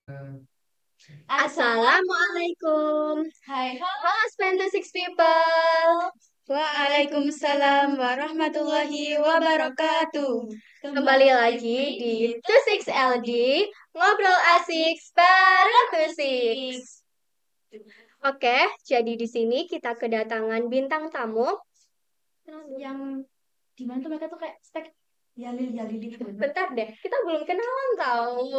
Assalamualaikum. Hai, halo. Halo Spend Six People. Waalaikumsalam warahmatullahi wabarakatuh. Kembali lagi di 26 LD Ngobrol Asik bareng 26. Oke, jadi di sini kita kedatangan bintang tamu. Yang gimana tuh mereka tuh kayak stek yalil gitu. Bentar deh, kita belum kenalan tahu.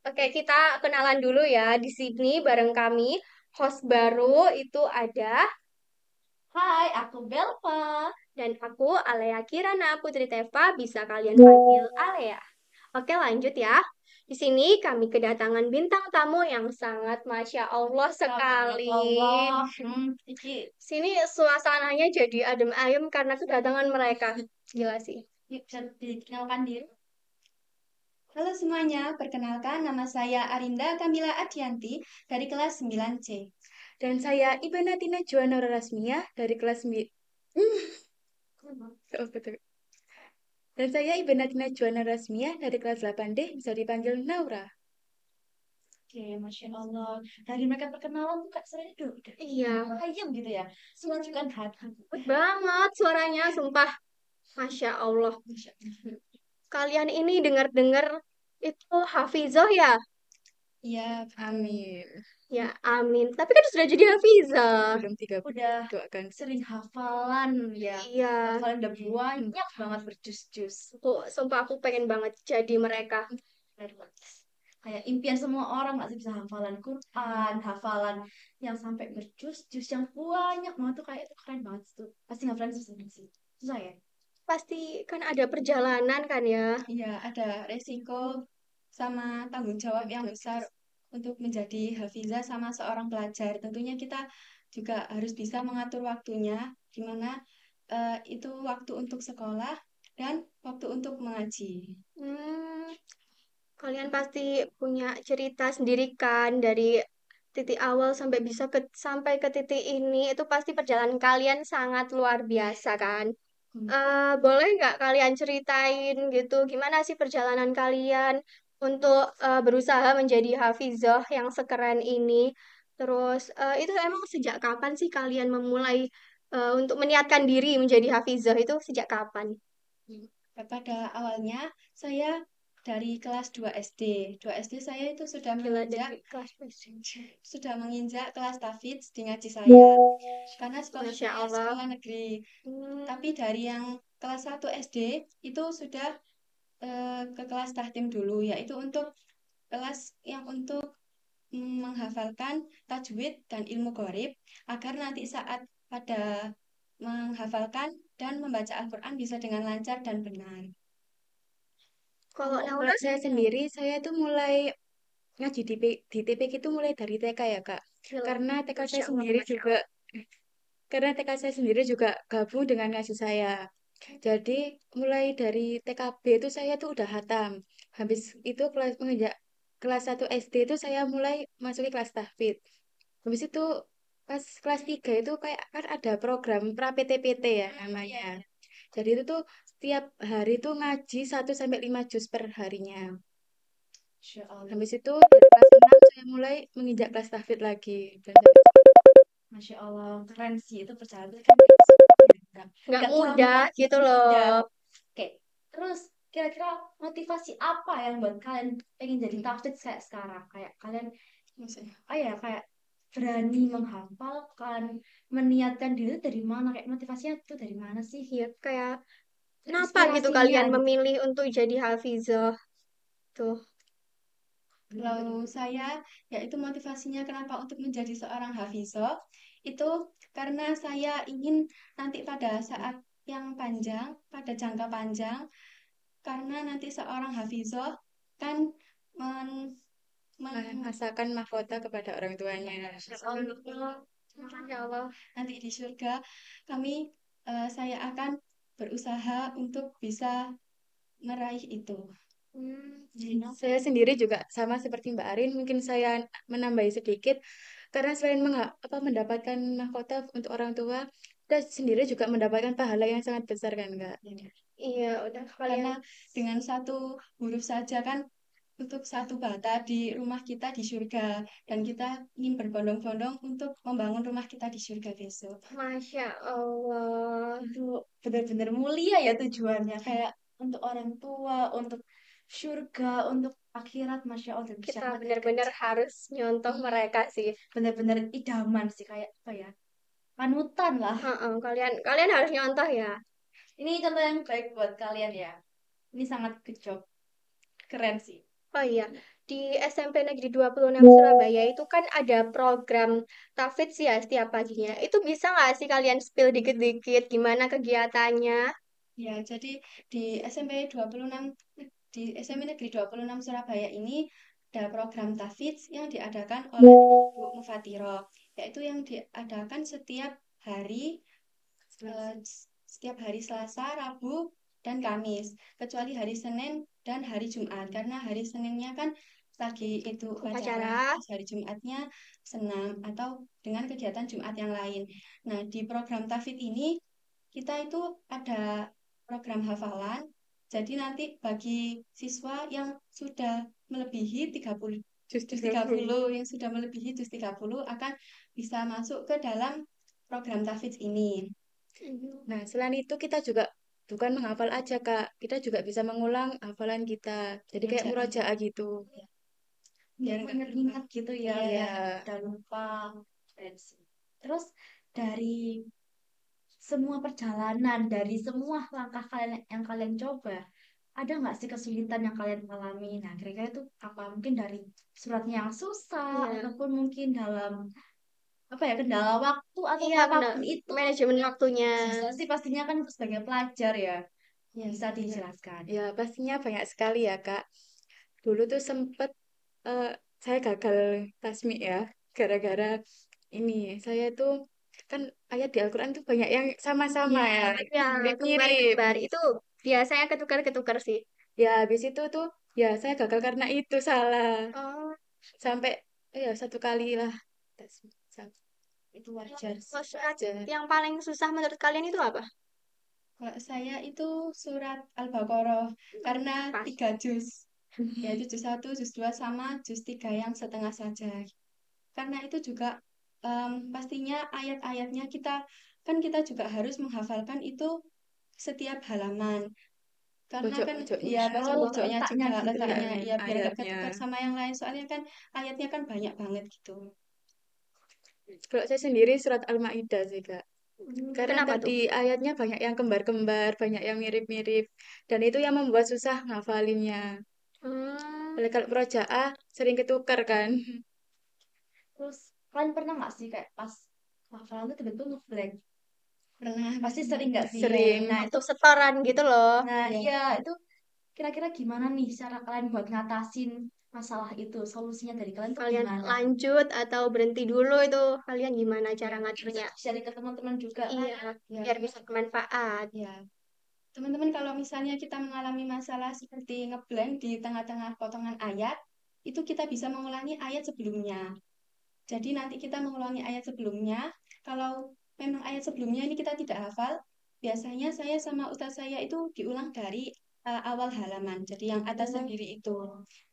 Oke, kita kenalan dulu ya. Di sini bareng kami host baru itu ada Hai, aku Belva. dan aku Alea Kirana Putri Teva, bisa kalian panggil Alea. Oke, lanjut ya. Di sini kami kedatangan bintang tamu yang sangat Masya Allah sekali. Allah. Iki Sini suasananya jadi adem ayem karena kedatangan mereka. Gila sih. bisa dikenalkan diri. Halo semuanya, perkenalkan nama saya Arinda Kamila Adianti dari kelas 9C. Dan saya Iba Natina Juwana Rasmia dari kelas 9. Oh, betul. Dan saya Iba Natina Juwana Rasmia dari kelas 8D, bisa dipanggil Naura. Oke, Masya Allah. Dari mereka perkenalan tuh kayak sebenarnya udah Iya, ayam gitu ya. Semua juga hati. good banget suaranya, sumpah. Masya Allah. Kalian ini dengar-dengar itu Hafizah ya? Ya, Amin. Ya, amin. Tapi kan sudah jadi Hafizah. Belum 3 Udah doakan. sering hafalan ya. Iya. Hafalan udah banyak banget berjus-jus. Sumpah aku pengen banget jadi mereka. Kayak impian semua orang nggak sih bisa hafalan Quran, hafalan yang sampai berjus-jus yang banyak banget tuh kayak itu keren banget tuh. Pasti hafalan susah sih. Susah ya? Pasti kan ada perjalanan kan ya. iya ada resiko sama tanggung jawab yang besar untuk menjadi hafizah sama seorang pelajar. Tentunya kita juga harus bisa mengatur waktunya, di mana itu waktu untuk sekolah dan waktu untuk mengaji. Hmm, kalian pasti punya cerita sendiri kan dari titik awal sampai bisa sampai ke titik ini. Itu pasti perjalanan kalian sangat luar biasa kan. Boleh nggak kalian ceritain gitu, gimana sih perjalanan kalian untuk berusaha menjadi hafizah yang sekeren ini? Terus itu emang sejak kapan sih kalian memulai untuk meniatkan diri menjadi hafizah itu sejak kapan? Pada awalnya saya dari kelas 2 SD. 2 SD saya itu Gila dari kelas SMP. sudah menginjak kelas tahfidz di ngaji saya. Karena sekolah Masya saya Allah. sekolah negeri. Hmm, Tapi dari yang kelas 1 SD itu sudah ke kelas tahtim dulu, yaitu untuk kelas yang untuk menghafalkan tajwid dan ilmu qorib agar nanti saat pada menghafalkan dan membaca Al-Quran bisa dengan lancar dan benar. kalau Naura Kalau saya sendiri, saya tuh mulai ngaji di TPK itu mulai dari TK ya, Kak. gila. Karena TK Masya saya Allah, sendiri Masya juga karena TK saya sendiri juga gabung dengan ngaji saya. Jadi mulai dari TKB itu saya tuh udah hatam. Habis itu kelas menginjak kelas 1 SD itu saya mulai masuki kelas tahfidz. Habis itu pas kelas 3 itu kayak kan ada program pra PT-PT ya namanya. Jadi itu tuh setiap hari tuh ngaji 1 sampai 5 juz per harinya. Masya Allah. Habis itu dari kelas 6 saya mulai menginjak kelas tahfidz lagi. Dan Masya Allah. Keren sih itu perjalanan kan nggak nggak mudah gampang. gitu Mudah. loh. Oke. Terus kira-kira motivasi apa yang buat kalian pengen jadi tahfidz kayak sekarang? Kayak kalian Maksudnya, ya kayak berani menghafalkan, meniatkan diri itu dari mana? Kayak motivasinya itu dari mana sih? Ya, kayak kenapa gitu Inspirasinya kalian gitu. memilih untuk jadi hafizah tuh? kalau saya, yaitu motivasinya kenapa untuk menjadi seorang hafizah, itu karena saya ingin nanti pada saat yang panjang, pada jangka panjang, karena nanti seorang hafizah kan men, men- merasakan mahkota kepada orang tuanya. Masya Allah. Masya Allah. nanti di surga kami saya akan berusaha untuk bisa meraih itu. Saya sendiri juga sama seperti Mbak Arin, mungkin saya menambahi sedikit karena selain mendapatkan mahkota untuk orang tua, kita sendiri juga mendapatkan pahala yang sangat besar kan, Kak? Iya, udah kalian Karena dengan satu huruf saja kan untuk satu bata di rumah kita di surga, dan kita ingin berbondong-bondong untuk membangun rumah kita di surga besok. Masya Allah. Itu benar-benar mulia ya tujuannya. Kayak untuk orang tua, untuk surga, untuk akhirat, Masya Allah. Dan bisa Kita mati benar-benar kecil. harus nyontoh mereka sih. Benar-benar idaman sih. Kayak apa ya? Panutan lah. Heeh, kalian harus nyontoh ya. Ini contoh yang baik buat kalian ya. Ini sangat good job. Keren sih. Oh iya, di SMP Negeri 26 Surabaya itu kan ada program Tafidz ya setiap paginya. Itu bisa nggak sih kalian spill dikit-dikit gimana kegiatannya? Ya, jadi di SMP 26 di SMP Negeri 26 Surabaya ini ada program Tafidz yang diadakan oleh Bu Mufatiro, yaitu yang diadakan hari eh, setiap hari Selasa, Rabu, dan Kamis, kecuali hari Senin dan hari Jumat, karena hari Seninnya kan lagi itu upacara, Upacara. terus hari Jumatnya senam atau dengan kegiatan Jumat yang lain. Nah, di program Tafid ini kita itu ada program hafalan. Jadi nanti bagi siswa yang sudah melebihi 30 Jus juz 30. 30 yang sudah melebihi juz 30 akan bisa masuk ke dalam program Tafidz ini. Nah, selain itu kita juga bukan menghafal aja, Kak. Kita juga bisa mengulang hafalan kita. Jadi kayak Murojaah. murojaah gitu. Biar nggak Mengingat gitu ya, Iya. biar udah lupa. Keren sih. Terus dari semua perjalanan, dari semua langkah kalian yang kalian coba, ada nggak sih kesulitan yang kalian alami? Nah, kira-kira itu apa? Mungkin dari suratnya yang susah, Iya. ataupun mungkin dalam apa ya, kendala waktu atau Iya benar. apapun itu. Manajemen waktunya. Susah sih pastinya kan sebagai pelajar ya. Ya, Bisa dijelaskan. Ya, pastinya banyak sekali ya, Kak. Dulu tuh sempet eh, saya gagal tasmi ya, gara-gara ini. Saya tuh kan ayat di Al-Quran tuh banyak yang sama-sama Iya, ya, Ya, mirip-mirip. kembar-kembar itu biasanya ketukar-ketukar sih. Ya, habis itu tuh ya saya gagal karena itu salah. Oh, Sampai ya satu kali lah tasmi. itu wajar sih. kalau surat Aja. yang paling susah menurut kalian itu apa? kalau saya itu surat Al-Baqarah karena Pas. 3 juz, yaitu juz 1, juz 2, sama juz 3 yang setengah saja. Karena itu juga pastinya ayat-ayatnya kita juga harus menghafalkan itu setiap halaman. Karena kan Pojok-pojoknya ya Oh, pojok-pojoknya letaknya juga gitu ya. letaknya ya biar nggak ayatnya. ketukar sama yang lain. Soalnya kan ayatnya kan banyak banget gitu. Kalau saya sendiri surat Al-Maidah sih, Kak. Karena Kenapa tuh? tadi ayatnya banyak yang kembar-kembar, banyak yang mirip-mirip. Dan itu yang membuat susah ngafalinnya. Hmm, Oleh kalau murojaah sering ketukar kan. Terus kalian pernah nggak sih kayak pas hafalan tuh tiba-tiba ngeblank? Pernah Pasti sering nggak sih? Sering. Nah itu, waktu setoran gitu loh. ya. iya itu kira-kira gimana nih cara kalian buat ngatasin masalah itu? Solusinya dari kalian tuh Kalian gimana? lanjut atau berhenti dulu itu kalian gimana cara ngaturnya? Sharing ke teman-teman juga kan? Iya, Ya, biar bisa bermanfaat. ya. Teman-teman kalau misalnya kita mengalami masalah seperti ngeblank di tengah-tengah potongan ayat, itu kita bisa mengulangi ayat sebelumnya. Jadi nanti kita mengulangi ayat sebelumnya. Kalau memang ayat sebelumnya ini kita tidak hafal, biasanya saya sama ustaz saya itu diulang dari awal halaman. Jadi yang atas sendiri itu.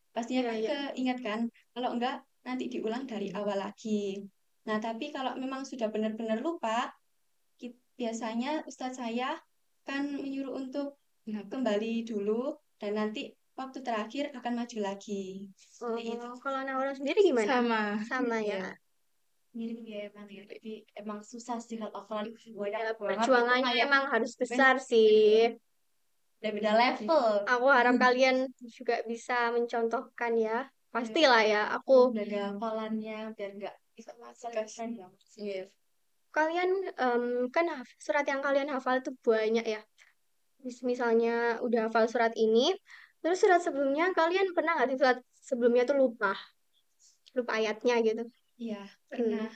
Pastinya Iya, kan iya. keingat kan? Kalau enggak, nanti diulang dari awal lagi. Nah, tapi kalau memang sudah benar-benar lupa, biasanya ustadz saya kan menyuruh untuk kembali dulu dan nanti waktu terakhir akan maju lagi. Seperti itu. Kalau Naura sendiri gimana? Sama. Sama ya. Ya. Mirip ya emang ya. Tapi emang susah sih kalau hafalan banyak Ya, banget itu perjuangannya kayak emang harus besar sih. beda-beda level. Aku harap kalian juga bisa mencontohkan ya. Pastilah ya, aku Dari hafalannya biar nggak bisa masuk kan ya. Iya. kalian kan surat yang kalian hafal itu banyak ya. Misalnya udah hafal surat ini, terus surat sebelumnya kalian pernah nggak sih surat sebelumnya tuh lupa, lupa ayatnya gitu? Iya, Hmm. pernah.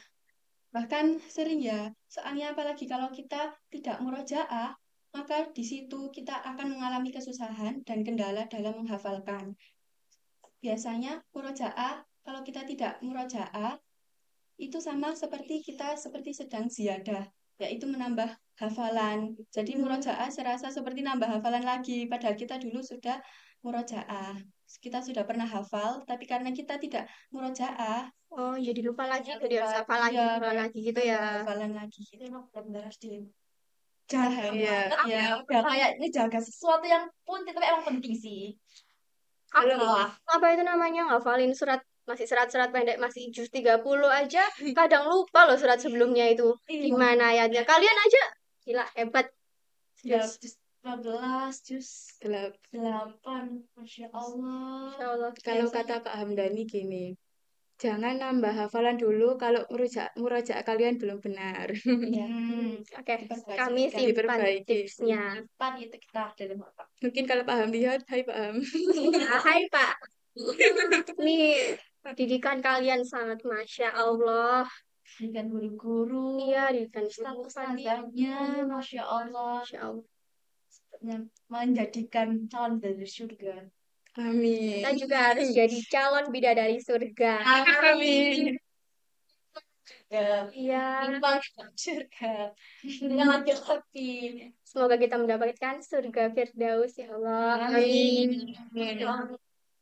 Bahkan sering ya, soalnya apalagi kalau kita tidak murojaah, maka di situ kita akan mengalami kesusahan dan kendala dalam menghafalkan. Biasanya murojaah, kalau kita tidak murojaah, itu sama seperti kita seperti sedang ziyadah. yaitu menambah hafalan. Jadi murojaah serasa seperti nambah hafalan lagi, padahal kita dulu sudah murojaah. Kita sudah pernah hafal, tapi karena kita tidak murojaah, Oh, jadi lupa lagi, Kayak jadi harus lupa. hafal lagi, ya hafal lagi gitu nambah ya. hafalan lagi. Itu emang benar-benar harus Kita dijaga harus, Iya. banget ya, ya. Udah kayak ngejaga sesuatu yang penting, tapi emang penting sih. Aku Salah. apa itu namanya ngafalin surat, masih surat-surat pendek, masih juz 30 aja, kadang lupa loh surat sebelumnya itu. Iya. Gimana ayatnya? Kalian aja gila hebat. Serius. Jus 15, jus Gelap. 8. Masya Allah. Insya Allah. Kalau saya kata Kak Hamdani gini, jangan nambah hafalan dulu kalau murojaah kalian belum benar. ya Oke, diperbaiki kami kan. simpan Diperbaiki. tipsnya. Pan itu kita dalam otak. Mungkin kalau paham lihat, hai paham. Hai Pak, nih didikan kalian sangat Masya Allah. Dengan guru-guru, Iya, didikan ustaz-ustazahnya, Masya Allah. Masya Allah. Menjadikan calon dari surga. Amin. Kita juga harus jadi calon bidadari surga. Amin. Ya, Iya, timbang surga. Dengan laki-laki. semoga kita mendapatkan surga Firdaus ya Allah. Amin.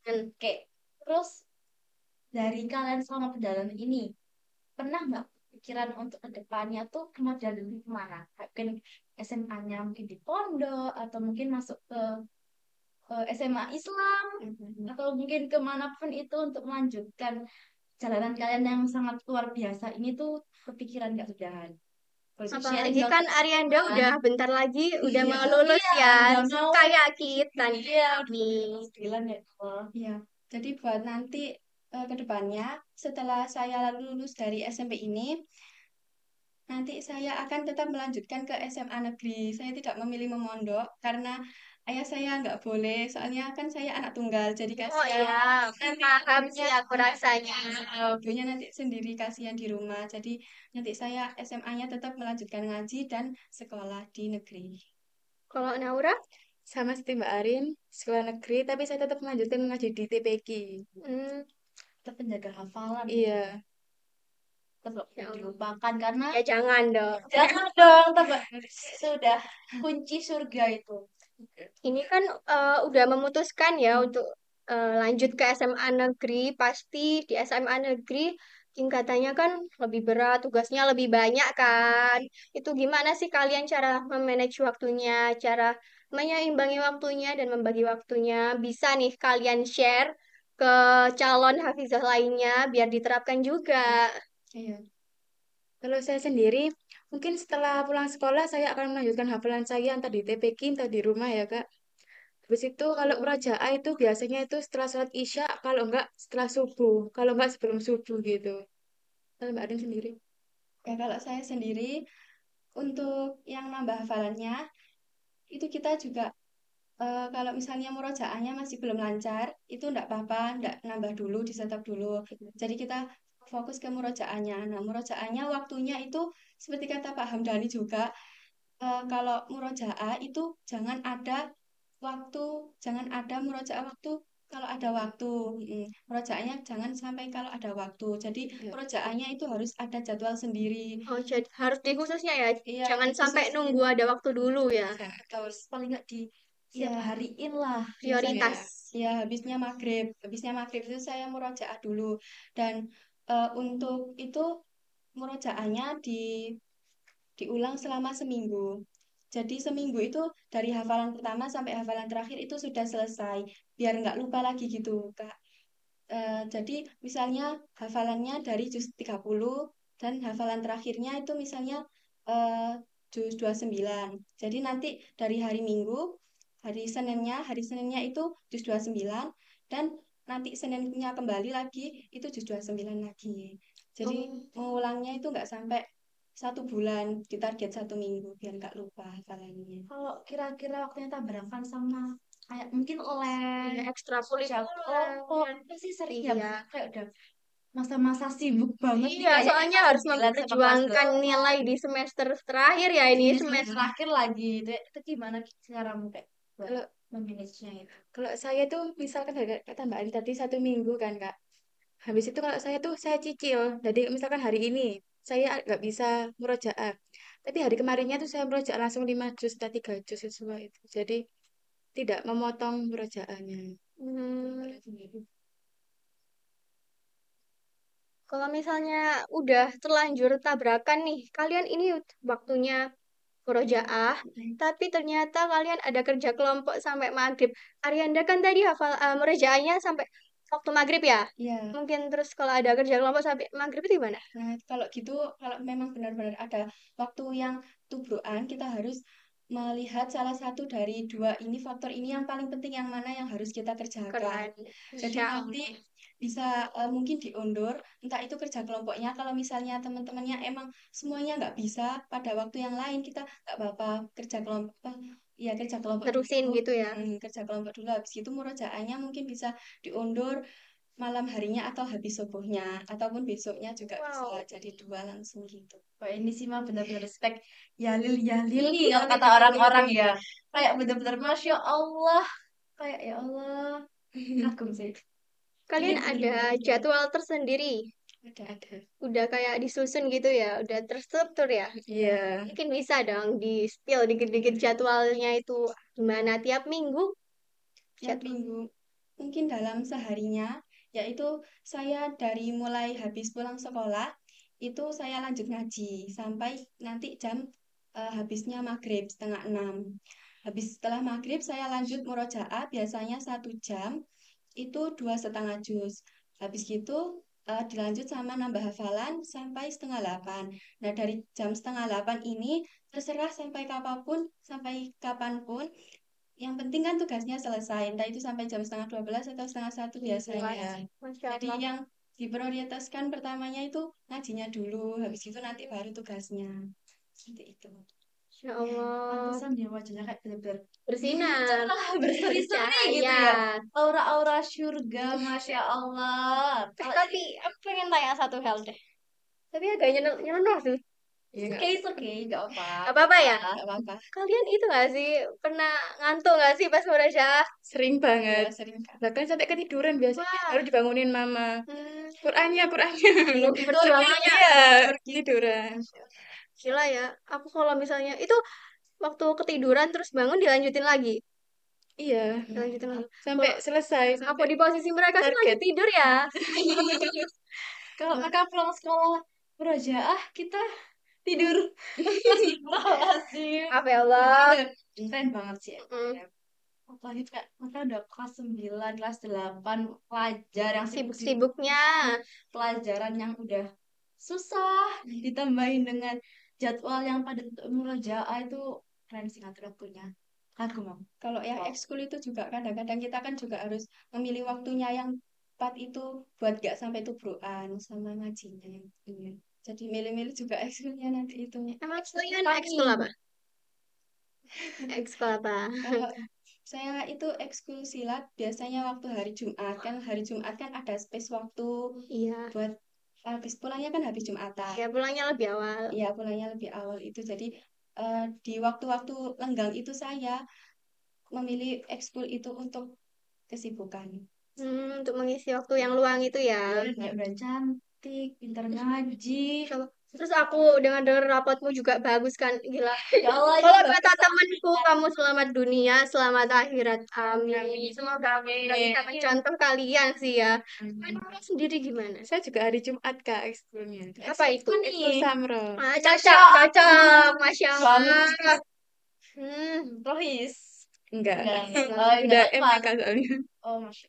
Oke, terus dari kalian selama perjalanan ini, pernah nggak pikiran untuk ke depannya tuh mau jalan kemana? Mungkin SMA-nya mungkin di pondok, atau mungkin masuk ke SMA Islam, atau mungkin kemanapun itu untuk melanjutkan jalanan kalian yang sangat luar biasa ini tuh kepikiran nggak sudahan? Boleh sharing Apalagi dong. kan Arianda udah bentar lagi udah Iya. mau lulus Iya, ya, udah mau. kayak kita nih. Iya, Amin. 9 ya Allah. Ya, jadi buat nanti ke depannya, setelah saya lulus dari SMP ini, nanti saya akan tetap melanjutkan ke SMA negeri. Saya tidak memilih memondok karena ayah saya nggak boleh, soalnya kan saya anak tunggal, jadi Oh kasihan. iya, Nanti paham sih aku rasanya. ibunya nanti sendiri kasihan di rumah. Jadi nanti saya SMA-nya tetap melanjutkan ngaji dan sekolah di negeri. Kalau Naura, Sama seperti Mbak Arin, sekolah negeri, tapi saya tetap melanjutkan ngaji di TPQ. hmm, Tetap penjaga hafalan. Iya. Tetap Ya Allah. dilupakan karena ya jangan dong. jangan dong, tetap sudah kunci surga itu. Ini kan udah memutuskan ya untuk lanjut ke SMA negeri. Pasti di SMA negeri tingkatannya kan lebih berat, tugasnya lebih banyak kan. Itu gimana sih kalian cara memanage waktunya, cara menyeimbangi waktunya dan membagi waktunya? Bisa nih kalian share ke calon hafizah lainnya biar diterapkan juga. Iya. Kalau saya sendiri, mungkin setelah pulang sekolah, saya akan melanjutkan hafalan saya entah di TPQ, entah di rumah ya, Kak. Habis itu, kalau murajaah itu biasanya itu setelah sholat Isya, kalau enggak setelah subuh, kalau enggak sebelum subuh gitu. Kalau Mbak Arin sendiri. Ya, kalau saya sendiri, untuk yang nambah hafalannya, itu kita juga kalau misalnya murojaahnya masih belum lancar, itu enggak apa-apa, enggak nambah dulu, disetop dulu. Jadi kita fokus ke murojaahnya. Nah, murojaahnya waktunya itu seperti kata Pak Hamdani juga, kalau murojaah itu waktu, jangan ada murojaah waktu kalau ada waktu. Murojaahnya jangan sampai kalau ada waktu. Jadi Ya. murojaahnya itu harus ada jadwal sendiri. Oh, jadi harus di khususnya ya. Iya, Jangan sampai dikhususin. nunggu ada waktu dulu ya. Harus paling nggak di Iya. siap hariin lah. Prioritas. Ya, habisnya maghrib itu saya murojaah dulu. Dan untuk itu murojaahnya diulang selama seminggu. Jadi seminggu itu dari hafalan pertama sampai hafalan terakhir itu sudah selesai, biar nggak lupa lagi gitu, Kak. Jadi misalnya hafalannya dari juz 30 dan hafalan terakhirnya itu misalnya juz 29. Jadi nanti dari hari Seninnya itu juz 29 dan nanti Seninnya kembali lagi itu juz 29 lagi. Jadi mengulangnya itu nggak sampai 1 bulan, ditarget 1 minggu biar nggak lupa hafalannya. Kalau kira-kira waktunya tabrakan sama kayak mungkin Ya, les ekstrakurikuler. oh pasti sering ya Iya. kayak udah masa-masa sibuk banget nih Iya, kayak soalnya kelas harus 9 sama kelas memperjuangkan 8. nilai di semester terakhir ya ini Ini semester semester. terakhir lagi itu gimana caramu kayak buat Kalau memanagenya itu? kalau saya tuh misalkan dari kata Mbak Arin tadi 1 minggu kan, Kak. Habis itu kalau saya tuh saya cicil. Jadi misalkan hari ini saya nggak bisa murojaah. Tapi hari kemarinnya tuh saya merojak langsung 5 juz atau 3 juz sesuai itu. Jadi tidak memotong perojakannya. Hmm, kalau misalnya udah terlanjur tabrakan nih, kalian ini waktunya murojaah, tapi ternyata kalian ada kerja kelompok sampai maghrib. Arianda kan tadi hafal murojaahnya sampai waktu maghrib ya? Iya. Mungkin terus kalau ada kerja kelompok sampai maghrib itu gimana? Nah, kalau gitu, kalau memang benar-benar ada waktu yang tubruan, kita harus melihat salah satu dari dua ini, faktor ini yang paling penting, yang mana yang harus kita kerjakan. Keren. Jadi Masya nanti Allah. bisa mungkin diundur, entah itu kerja kelompoknya. Kalau misalnya teman-temannya emang semuanya nggak bisa pada waktu yang lain, kita nggak apa-apa kerja kelompok. Ya kerja kelompok Terusin dulu. gitu ya. Kerja kelompok dulu. Habis itu murojaahnya mungkin bisa diundur malam harinya atau habis subuhnya, ataupun besoknya juga bisa Wow. jadi dua langsung gitu. Wah, ini sih mah benar-benar respect. Yalil, Yalil nih kalau kata orang-orang ya. Kayak benar-benar Masya Allah. Kayak ya Allah. Kagum sih. Ini Kalian ada benar-benar jadwal tersendiri? Ada. Udah kayak disusun gitu ya? Udah terstruktur ya? Iya. Mungkin bisa dong di-spill dikit-dikit jadwalnya itu gimana tiap minggu? Tiap Jadwal. minggu, mungkin dalam seharinya, yaitu saya dari mulai habis pulang sekolah, itu saya lanjut ngaji sampai nanti jam habisnya maghrib 5:30. Habis setelah maghrib saya lanjut murojaah, biasanya 1 jam, itu 2,5 juz. Habis gitu dilanjut sama nambah hafalan sampai 7:30. Nah, dari jam 7:30 ini terserah sampai kapanpun, yang penting kan tugasnya selesai, entah itu sampai jam setengah 12 atau setengah 1 biasanya. Masya Jadi Allah. yang diprioritaskan pertamanya itu ngajinya dulu, habis itu nanti baru tugasnya. Seperti itu. Masya Allah. Pantesan ya wajahnya kayak benar-benar Bersinar. cerah, berseri-seri gitu Bercahaya. ya. Aura-aura surga, Masya Allah. Tapi aku pengen tanya satu hal deh. Tapi agak nyeleneh sih. It's okay, gak apa. Apa-apa ya? Nggak apa-apa. Kalian itu gak sih pernah ngantuk gak sih pas murojaah? Sering Iya, banget. sering Kak. Bahkan sampai ketiduran biasanya Wah. baru dibangunin mama. Hmm, Qurannya. perjuangannya Iya, tiduran. gila ya. Aku kalau misalnya itu waktu ketiduran terus bangun dilanjutin lagi. Iya, Dilanjutin lagi. sampai Kalau selesai. aku Sampai di posisi mereka sih target. lanjut tidur ya. Kalau mereka pulang sekolah murojaah, kita tidur. Astagfirullahaladzim. Apa ya Allah. Keren banget sih. Mm. Apalagi kayak mereka udah kelas 9, kelas 8, pelajar yang sibuk-sibuk, Sibuk-sibuknya. pelajaran yang udah susah, ditambahin dengan jadwal yang padat untuk murojaah, itu keren sih ngatur waktunya. Kagum aku. Kalau yang ekskul itu juga kadang-kadang kita kan juga harus memilih waktunya yang tepat itu buat gak sampai tubrukan sama ngajinya yang ini. Jadi milih-milih juga ekskulnya nanti itu. Emang kalian ekskul apa? Ekskul apa? Kalau saya itu ekskul silat biasanya waktu hari Jumat, kan hari Jumat kan ada space waktu Iya. buat habis pulangnya kan habis Jumatan. Ya pulangnya lebih awal. Iya, pulangnya lebih awal itu. Jadi di waktu-waktu lenggang itu saya memilih ekskul itu untuk kesibukan. Untuk mengisi waktu yang luang itu ya. Ya udah cantik, pintar ngaji. Coba. Terus aku dengar-dengar rapotmu juga bagus kan, gila. Ya Allah, Kalau ini kata temanku, kamu selamat dunia, selamat akhirat. Amin. Semoga aku juga bisa mencontoh kalian sih ya. Kamu sendiri gimana? Saya juga hari Jumat, Kak, ekskulnya. Apa itu? Ekskul Samro. Ah, cocok, Masya Allah. Hmm, Rohis. Enggak. Oh, Udah enggak, MPK soalnya. Oh, Masya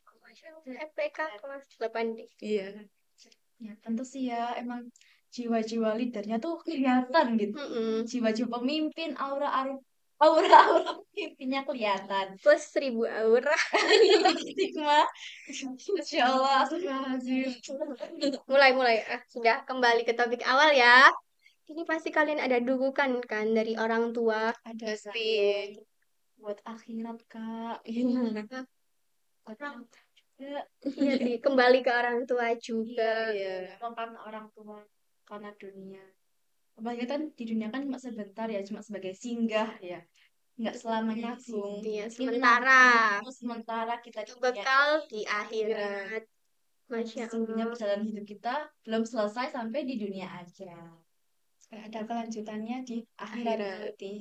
Allah. FPK kelas 8D. Iya. Ya, tentu sih ya, emang jiwa-jiwa leadernya tuh kelihatan gitu. Jiwa-jiwa pemimpin, aura-aura pemimpinnya kelihatan. Plus 1000 aura. Stigma. Masya Allah, astagfirullahaladzim. Mulai. Sudah kembali ke topik awal ya. Ini pasti kalian ada dukungan kan dari orang tua. Ada Pasti. Buat akhirat, Kak. Iya. Buat akhirat juga. Iya sih, kembali ke orang tua juga. Iya. Emang karena orang tua, karena dunia. Apalagi kan di dunia kan cuma sebentar ya, cuma sebagai singgah ya. Nggak selamanya agung. Iya, Mungkin sementara. nanti sementara kita Itu di dunia bekal di akhirat. Masya sesungguhnya Allah. perjalanan hidup kita belum selesai sampai di dunia aja. ada kelanjutannya di akhirat Akhirat. nanti.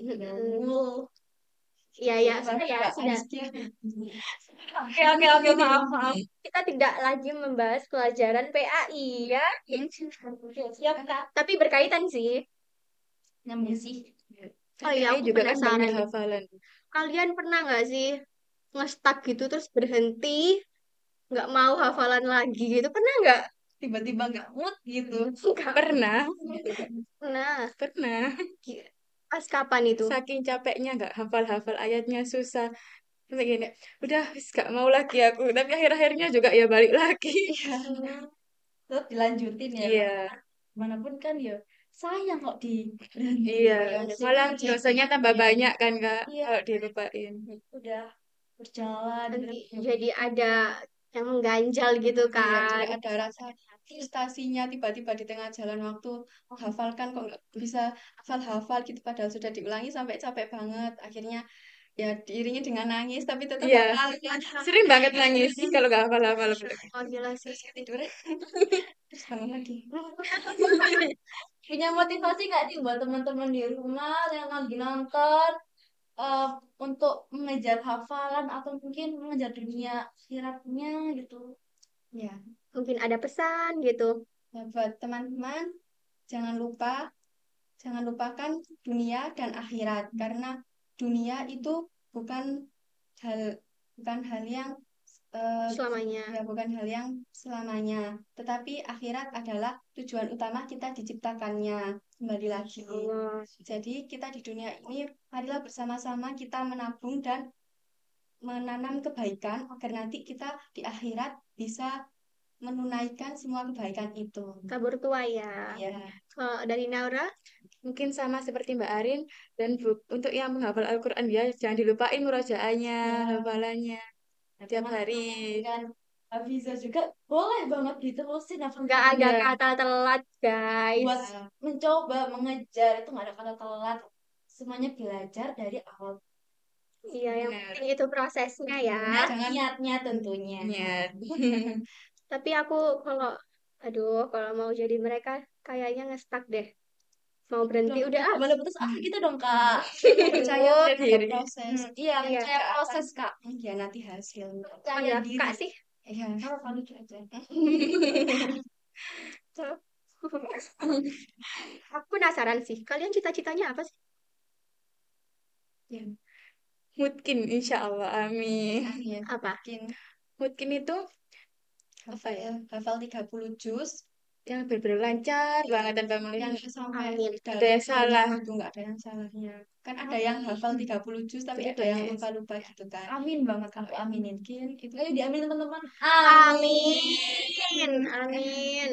Oh, Iya, ya, sudah ya, Nggak sudah. harus dia. oke oke oke, maaf maaf. Kita tidak lagi membahas pelajaran PAI ya. Siap Kak. Tapi berkaitan sih. Nyambung sih. Oh iya, PAI aku juga kan penasaran banyak nih. hafalan. Kalian pernah nggak sih nge-stuck gitu terus berhenti, nggak mau hafalan lagi gitu? Pernah nggak? Tiba-tiba nggak mood gitu. Nggak Pernah, pernah. pernah. Pas kapan itu? Saking capeknya nggak hafal-hafal ayatnya susah. Terus gini, udah wis gak mau lagi aku. Tapi akhir-akhirnya juga ya balik lagi. Iya. Hmm, Terus dilanjutin ya. Iya, Manapun kan ya sayang kok di berhenti. iya. Ya, Malah jadi dosanya tambah banyak kan Kak, Iya, kalau dilupain. udah berjalan nanti terus jadi ada yang mengganjal gitu iya, jadi kan. ada rasa frustasinya tiba-tiba di tengah jalan waktu menghafalkan kok nggak bisa hafal-hafal gitu padahal sudah diulangi sampai capek banget. Akhirnya ya diiringi dengan nangis tapi tetap Iya, hafal. sering banget nangis kalau gak hafal-hafal. Oh gila sih. Terus ketiduran. Terus bangun lagi. punya motivasi nggak nih buat teman-teman di rumah yang lagi nonton eh, untuk mengejar hafalan atau mungkin mengejar dunia akhiratnya gitu. Ya, Mungkin ada pesan gitu. nah, buat teman-teman jangan lupakan dunia dan akhirat karena dunia itu bukan hal bukan hal yang Selamanya. ya bukan hal yang selamanya, tetapi akhirat adalah tujuan utama kita diciptakannya. Kembali lagi. Allah. Jadi kita di dunia ini marilah bersama-sama kita menabung dan menanam kebaikan agar nanti kita di akhirat bisa menunaikan semua kebaikan itu. Tabur tua ya. Ya, Kalau dari Naura, Mungkin sama seperti Mbak Arin, dan untuk yang menghafal Al-Quran ya, jangan dilupain murojaahnya, ya, hafalannya, Nah, tiap hari. kan Hafiza juga boleh banget diterusin nggak ada Iya, kata telat, guys. buat mencoba mengejar itu nggak ada kata telat, semuanya belajar dari awal. Iya, yang benar. penting itu prosesnya ya. jangan Niatnya tentunya. Niat. Tapi aku kalau, aduh, kalau mau jadi mereka kayaknya nge-stuck deh. Mau berhenti Loh, udah ah. boleh putus asa gitu dong kak. percaya Aduh. pada Diri. proses. Iya, Iya. percaya proses kak. Ya nanti hasil. Percaya Panggil diri. kak sih. Ya, Kalau kamu aja. Aku penasaran sih. Kalian cita-citanya apa sih? ya, Mungkin, insya Allah, amin. ya, Apa? bikin Mungkin itu apa ya? hafal 30 juz Yang benar-benar lancar banget tanpa yang melihat sampai Amin. dalam ada yang salah. itu nggak ada yang salahnya. Kan ada yang hafal 30 juz tapi Tapi ada yang banyak. lupa-lupa gitu kan. Amin banget aku aminin. Mungkin itu Ayo diaminin teman-teman. Amin. Amin.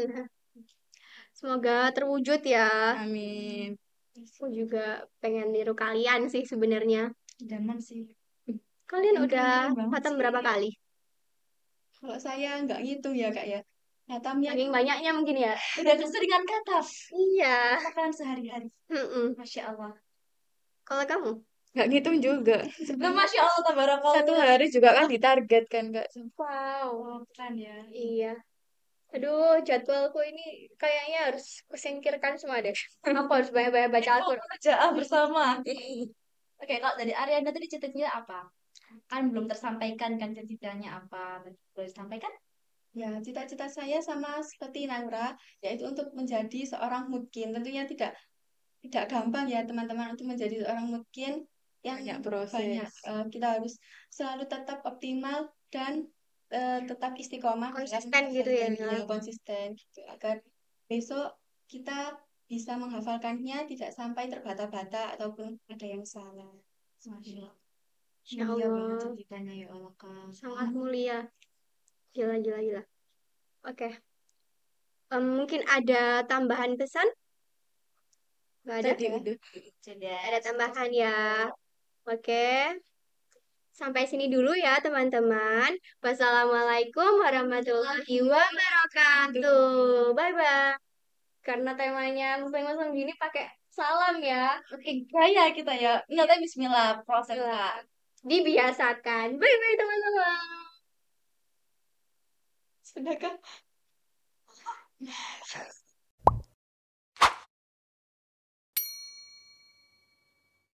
Semoga terwujud ya. Amin. Aku juga pengen niru kalian sih sebenarnya. idaman sih. Kalian Yang udah keren banget khatam sih. berapa kali? Kalau saya nggak ngitung ya kak ya. Khatamnya Saking banyaknya mungkin ya. Udah keseringan kata. Iya. Makan sehari-hari. Mm-mm. Masya Allah. Kalau kamu? Nggak ngitung juga. Nah, Masya Allah, tabarakallah. Satu hari juga kan ditarget kan Kak. Wow. Oh, keren ya. Iya. Aduh, jadwalku ini kayaknya harus kusingkirkan semua deh. Aku harus banyak-banyak baca Al-Quran. Kerjaan bersama. Oke, kalau dari Ariana tadi cita-cita apa? Kan belum tersampaikan kan cita-citanya apa? Boleh disampaikan? ya cita-cita saya sama seperti Naura yaitu untuk menjadi seorang mungkin. Tentunya tidak gampang ya teman-teman untuk menjadi seorang mungkin yang Banyak proses. banyak. Kita harus selalu tetap optimal dan tetap istiqomah dalam Konsisten gitu ya, menjalani, Nila. konsisten gitu agar besok kita bisa menghafalkannya tidak sampai terbata-bata ataupun ada yang salah. Masya Allah. Insya Mulia banget Allah. ceritanya ya Allah Kak. Sangat mulia. Gila, gila, gila. Oke. Mungkin ada tambahan pesan? Nggak ada? Tadi udah. Sudah. Ada tambahan ya. Oke. Sampai sini dulu ya, teman-teman. Wassalamualaikum warahmatullahi wabarakatuh. Bye-bye. Karena temanya muslim-muslim gini pakai salam ya. Oke, gaya kita ya. Enggak tapi bismillah proses Kak. Dibiasakan. Bye-bye, teman-teman. Sudah kan?